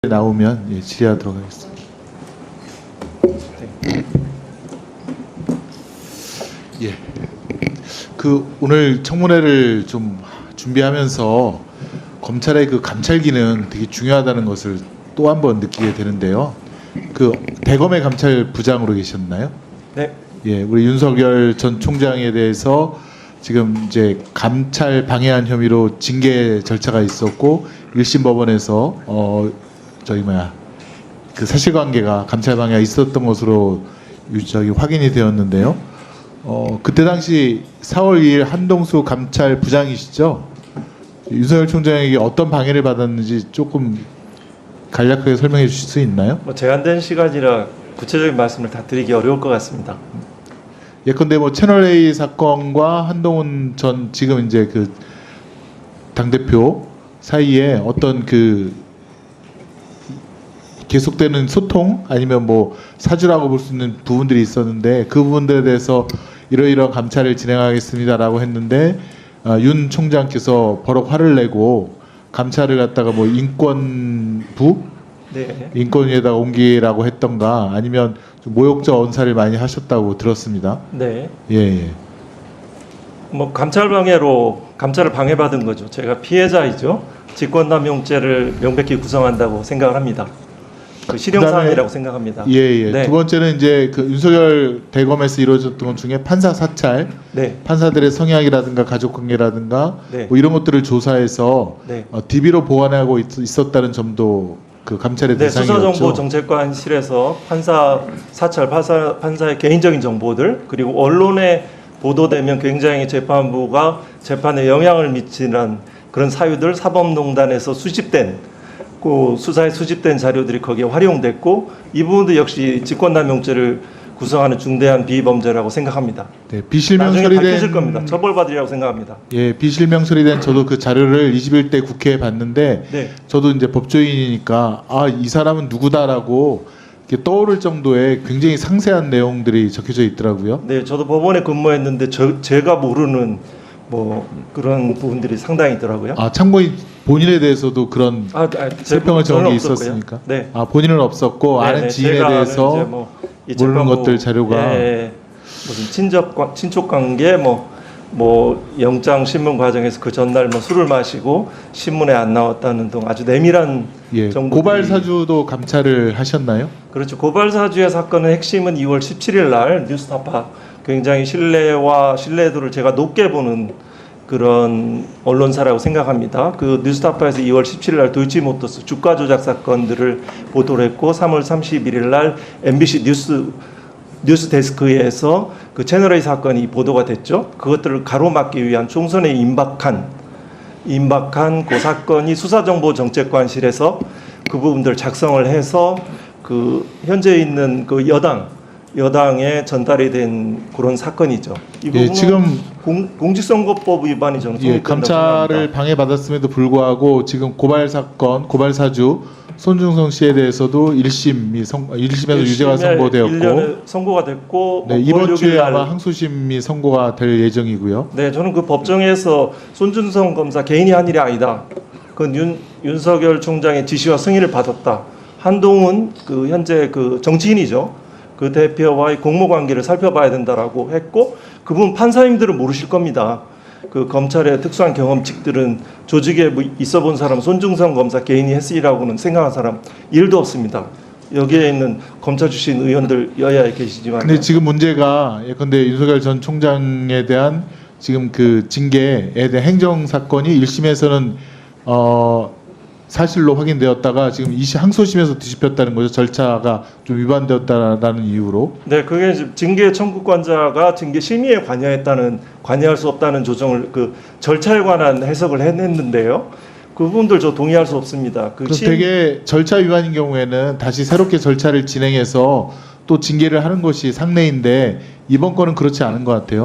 나오면 질의하도록 하겠습니다. 예. 오늘 청문회를 좀 준비하면서 검찰의 그 감찰 기능 되게 중요하다는 것을 또 한 번 느끼게 되는데요. 대검의 감찰부장으로 계셨나요? 네. 예, 우리 윤석열 전 총장에 대해서 지금 이제 감찰 방해한 혐의로 징계 절차가 있었고 1심 법원에서 그 사실관계가 감찰 방해가 있었던 것으로 확인이 되었는데요. 그때 당시 4월 2일 한동수 감찰부장이시죠? 윤석열 총장에게 어떤 방해를 받았는지 조금 간략하게 설명해 주실 수 있나요? 제한된 시간이라 구체적인 말씀을 다 드리기 어려울 것 같습니다. 예컨대 채널A 사건과 한동훈 전 지금 이제 그 당대표 사이에 어떤 계속되는 소통 아니면 사주라고 볼 수 있는 부분들이 있었는데 그 부분들에 대해서 이러이러한 감찰을 진행하겠습니다라고 했는데 윤 총장께서 버럭 화를 내고 감찰을 갖다가 인권부 네. 인권위에다가 옮기라고 했던가 아니면 좀 모욕적 언사를 많이 하셨다고 들었습니다. 네. 예. 감찰 방해로 감찰을 방해받은 거죠. 제가 피해자이죠. 직권남용죄를 명백히 구성한다고 생각을 합니다. 실형사항이라고 생각합니다. 예. 네. 두 번째는 이제 윤석열 대검에서 이루어졌던 것 중에 판사 사찰, 네. 판사들의 성향이라든가 가족관계라든가 네. 이런 것들을 조사해서 네. DB로 보완하고 있었다는 점도 감찰의 대상이었죠. 수사정보정책관실에서 판사 사찰, 판사의 개인적인 정보들 그리고 언론에 보도되면 굉장히 재판부가 재판에 영향을 미치는 그런 사유들 사법농단에서 수사에 수집된 자료들이 거기에 활용됐고 이 부분도 역시 직권남용죄를 구성하는 중대한 비범죄라고 생각합니다. 네, 비실명 나중에 처리된 밝혀질 겁니다. 처벌받으리라고 생각합니다. 예, 비실명 처리된 저도 그 자료를 21대 국회에 봤는데 네. 저도 이제 법조인이니까 이 사람은 누구다라고 이렇게 떠오를 정도의 굉장히 상세한 내용들이 적혀져 있더라고요. 네, 저도 법원에 근무했는데 제가 모르는 그런 부분들이 상당히 있더라고요. 참고인 본인에 대해서도 그런 세평을 적은 게 있었습니까? 네. 본인은 없었고 아는 지인에 대해서 모르는 것들 자료가 무슨 친족 관계 영장 신문 과정에서 그 전날 술을 마시고 신문에 안 나왔다는 등 아주 내밀한 정보들이. 고발 사주도 감찰을 하셨나요? 그렇죠. 고발 사주의 사건의 핵심은 2월 17일 날 뉴스타파 굉장히 신뢰도를 제가 높게 보는 그런 언론사라고 생각합니다. 그 뉴스타파에서 2월 17일 날 도이치모터스 주가 조작 사건들을 보도를 했고 3월 31일 날 MBC 뉴스 데스크에서 그 채널A 사건이 보도가 됐죠. 그것들을 가로막기 위한 총선에 임박한 그 사건이 수사정보정책관실에서 그 부분들 작성을 해서 현재 있는 여당에 전달이 된 그런 사건이죠. 이 부분은 지금 공직선거법 위반이 저는 감찰을 방해받았음에도 불구하고 지금 고발 사주 손중성 씨에 대해서도 1심에서 유죄가 선고되었고 1년에 선고가 됐고 네, 이번 주에 아마 항소심이 선고가 될 예정이고요. 네, 저는 그 법정에서 손준성 검사 개인이 한 일이 아니다. 윤석열 총장의 지시와 승인을 받았다. 한동훈 현재 정치인이죠. 그 대표와의 공모관계를 살펴봐야 된다라고 했고 그분 판사님들은 모르실 겁니다. 그 검찰의 특수한 경험칙들은 조직에 있어본 사람 손중성 검사 개인이 했으리라고는 생각한 사람 1도 없습니다. 여기에 있는 검찰 출신 의원들 여야에 계시지만 근데 지금 문제가 예컨대 윤석열 전 총장에 대한 지금 징계에 대한 행정 사건이 1심에서는 사실로 확인되었다가 지금 항소심에서 뒤집혔다는 거죠. 절차가 좀 위반되었다라는 이유로. 네, 그게 징계 청구권자가 징계 심의에 관여할 수 없다는 조정을 절차에 관한 해석을 했는데요. 그 부분들 저 동의할 수 없습니다. 되게 절차 위반인 경우에는 다시 새롭게 절차를 진행해서 또 징계를 하는 것이 상례인데 이번 건은 그렇지 않은 것 같아요.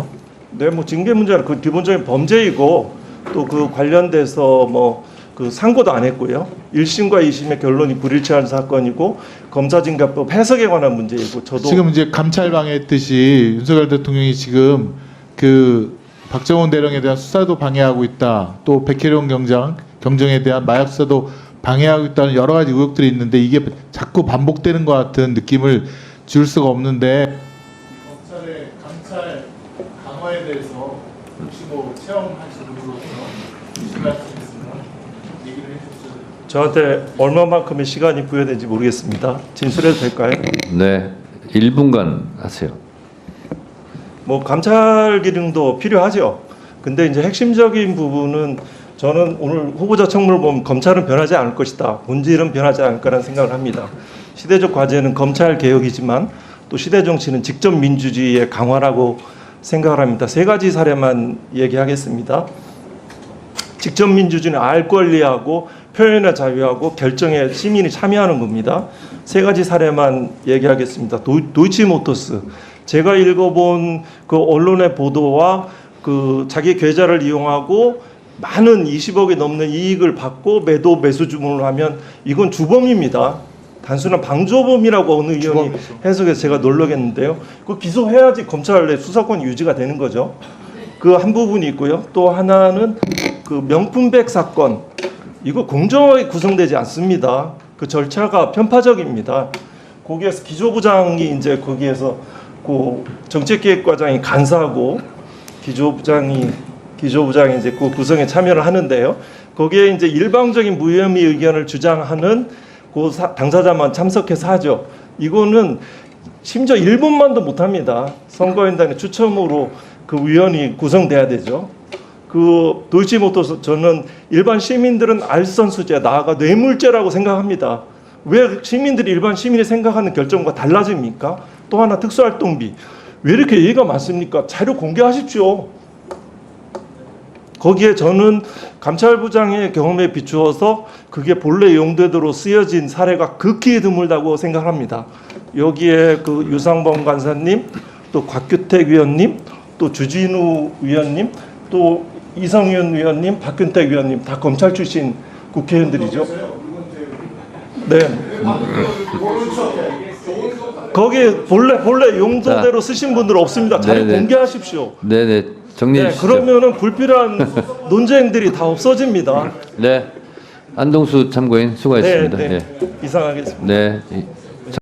네, 징계 문제는 기본적인 범죄이고 또 관련돼서 상고도 안 했고요. 1심과 2심의 결론이 불일치한 사건이고 검사징계법 해석에 관한 문제이고 지금 이제 감찰 방해했듯이 윤석열 대통령이 지금 박정원 대령에 대한 수사도 방해하고 있다. 또 백혜령 경정에 대한 마약 수사도 방해하고 있다는 여러 가지 의혹들이 있는데 이게 자꾸 반복되는 것 같은 느낌을 지울 수가 없는데 검찰의 감찰 강화에 대해서 혹시 뭐 체험하신 분으로서 무슨 말씀 있으면 얘기를 해주세요. 저한테 얼마만큼의 시간이 부여된지 모르겠습니다. 진술해도 될까요? 네, 1분간 하세요. 뭐 감찰 기능도 필요하죠. 근데 이제 핵심적인 부분은 저는 오늘 후보자 청문을 보면 검찰은 변하지 않을 것이다. 본질은 변하지 않을 거라는 생각을 합니다. 시대적 과제는 검찰 개혁이지만 또 시대 정치는 직접 민주주의의 강화라고 생각을 합니다. 세 가지 사례만 얘기하겠습니다. 직접 민주주의는 알 권리하고 표현의 자유하고 결정에 시민이 참여하는 겁니다. 세 가지 사례만 얘기하겠습니다. 도이치모터스, 제가 읽어본 그 언론의 보도와 그 자기 계좌를 이용하고 많은 20억이 넘는 이익을 받고 매수 주문을 하면 이건 주범입니다. 단순한 방조범이라고 어느 의원이 해석해서 제가 놀라겠는데요. 그 기소해야지 검찰 내 수사권 유지가 되는 거죠. 그 한 부분이 있고요. 또 하나는 그 명품백 사건, 이거 공정하게 구성되지 않습니다. 그 절차가 편파적입니다. 거기에서 기조부장이 이제 거기에서 그 정책기획과장이 간사하고 기조부장이 이제 그 구성에 참여를 하는데요. 거기에 이제 일방적인 무혐의 의견을 주장하는 그 당사자만 참석해서 하죠. 이거는 심지어 1분만도 못합니다. 선거인단의 추첨으로 그 위원이 구성돼야 되죠. 그 도이치모터스 저는 일반 시민들은 알선수재, 나아가 뇌물죄라고 생각합니다. 왜 시민들이 일반 시민이 생각하는 결정과 달라집니까? 또 하나 특수활동비. 왜 이렇게 얘기가 많습니까? 자료 공개하십시오. 거기에 저는 감찰부장의 경험에 비추어서 그게 본래 용도대로 쓰여진 사례가 극히 드물다고 생각합니다. 여기에 그 유상범 간사님, 또 곽규택 위원님, 또 주진우 위원님, 또 이성윤 위원님, 박균택 위원님 다 검찰 출신 국회의원들이죠. 네. 거기에 본래 용도대로 쓰신 분들 없습니다. 자료 네네. 공개하십시오. 네네, 정리해 네, 주시죠. 그러면은 불필요한 논쟁들이 다 없어집니다. 네, 안동수 참고인 수고하셨습니다. 네, 네. 이상하겠습니다. 네.